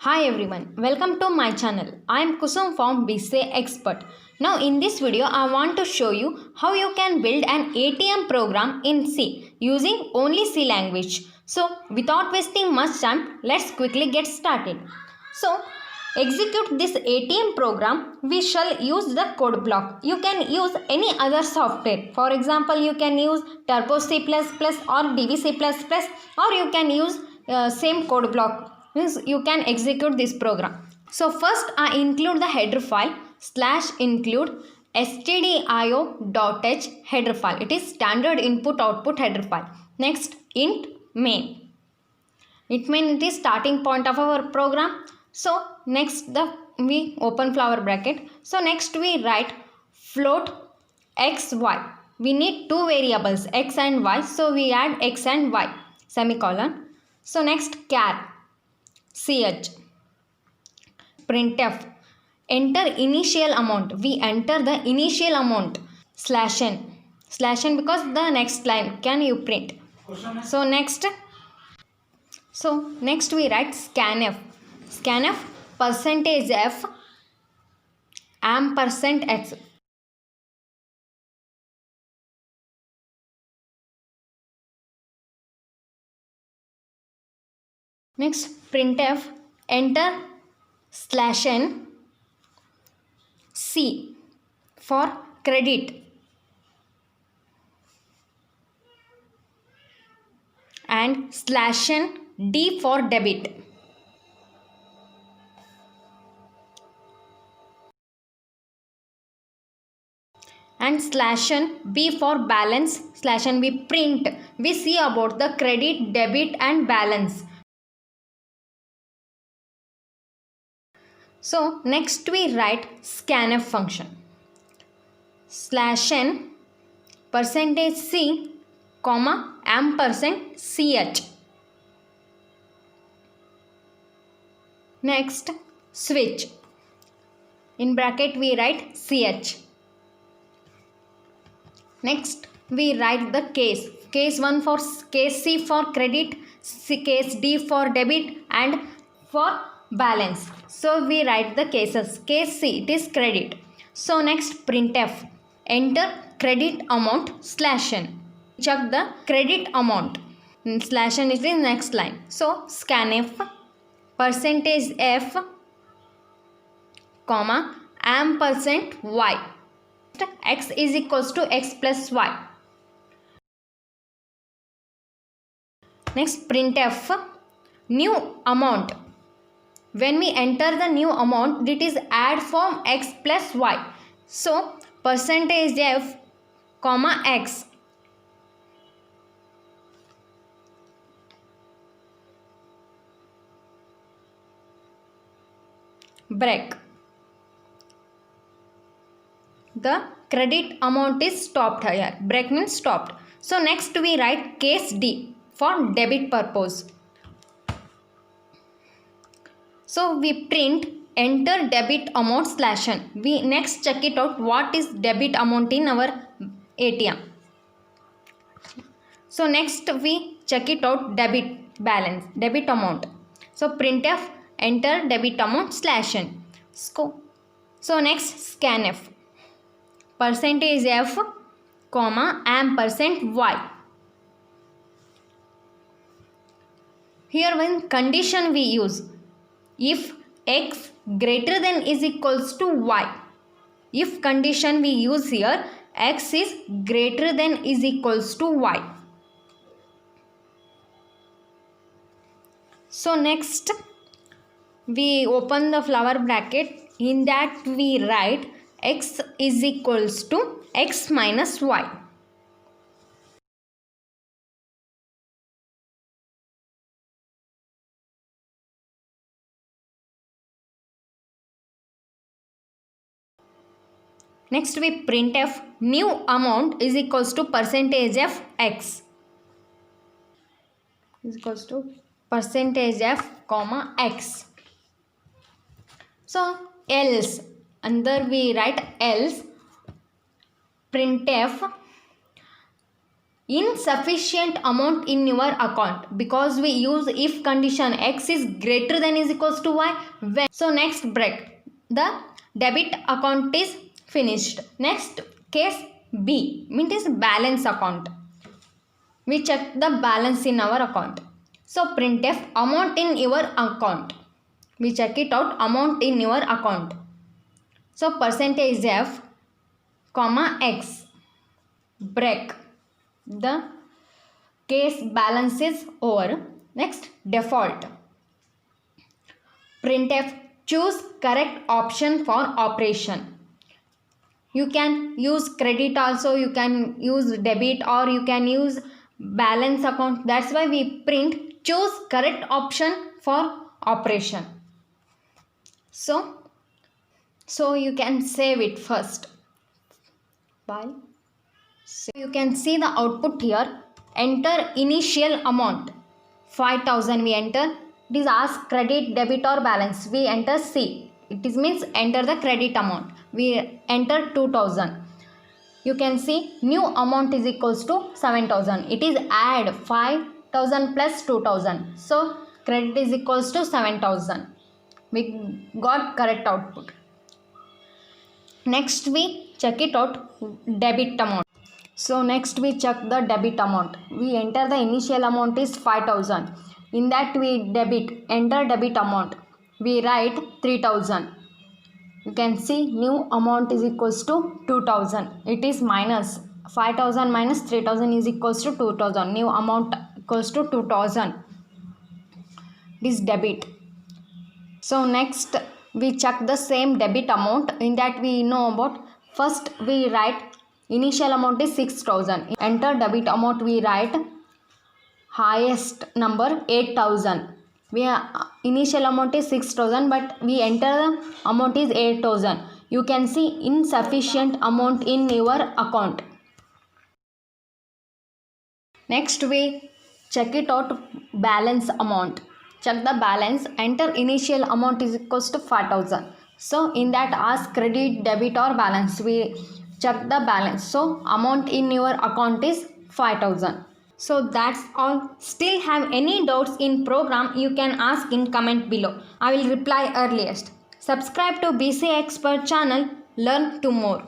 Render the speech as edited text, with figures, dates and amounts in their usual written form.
Hi everyone, welcome to my channel. I am Kusum from BCA Expert. Now in this video I want to show you how you can build an ATM program in C using only C language. So without wasting much time, let's quickly get started. So execute this ATM program, we shall use the code block. You can use any other software. For example, you can use Turbo C++ or DV++, or you can use same code block. Means you can execute this program. So first I include the header file /include stdio.h header file. It is standard input output header file. Next int main. It means it is starting point of our program. So next we open flower bracket. So next we write float x y. We need two variables x and y. So we add x and y semicolon. So next char ch printf enter initial amount. We enter the initial amount /n because the next line can you print. So next we write scanf %f %x. Next printf enter /n c for credit and /n d for debit. And /n b for balance /n we print. We see about the credit, debit and balance. So next we write scanf function /n %c comma %ch. Next switch in bracket we write ch. Next we write the case 1 for case C for credit, case D for debit and for balance. So we write the cases. Case C it is credit. So next printf enter credit amount /n. Check the credit amount. /n is the next line. So scanf %f comma %y. X is equals to x plus y. Next printf new amount. When we enter the new amount, it is add from x plus y. So %f comma x. Break. The credit amount is stopped here. Break means stopped. So next we write case D for debit purpose. So we print enter debit amount /n. We next check it out what is debit amount in our ATM. So next we check it out debit balance, debit amount. So printf enter debit amount /n. So next scanf %f comma %y. Here one condition we use. If x greater than is equals to y. If condition we use here, x is greater than is equals to y. So next we open the flower bracket. In that we write x is equals to x minus y. Next we printf new amount is equals to %f x is equals to %f comma x. So else under we write else printf insufficient amount in your account, because we use if condition x is greater than is equals to y. When so next break, the debit account is finished. Next case B means balance account. We check the balance in our account. So printf amount in your account, we check it out, amount in your account. So percentage f comma x break, the case balance is over. Next default, printf choose correct option for operation. You can use credit also, you can use debit, or you can use balance account. That's why we print choose correct option for operation. So you can save it first. Bye. So you can see the output here. Enter initial amount 5,000 we enter. It is ask credit, debit or balance. We enter C. It is means enter the credit amount. We enter 2,000. You can see new amount is equals to 7,000. It is add 5,000 plus 2,000. So credit is equals to 7,000. We got correct output. Next we check it out, debit amount. So next we check the debit amount. We enter the initial amount is 5,000. In that we enter debit amount. We write 3,000. You can see new amount is equals to 2,000. It is minus 5,000 minus 3,000 is equals to 2,000. New amount equals to 2,000. This debit. So next we check the same debit amount. In that we know about, first we write initial amount is 6,000. Enter debit amount, we write highest number 8,000. We initial amount is 6,000 but we enter the amount is 8,000. You can see insufficient amount in your account. Next we check it out, balance amount. Check the balance, enter initial amount is equals to 5,000. So in that ask credit, debit or balance. We check the balance. So amount in your account is 5,000. So that's all. Still have any doubts in program, you can ask in comment below. I will reply earliest. Subscribe to BC Expert channel. Learn to more.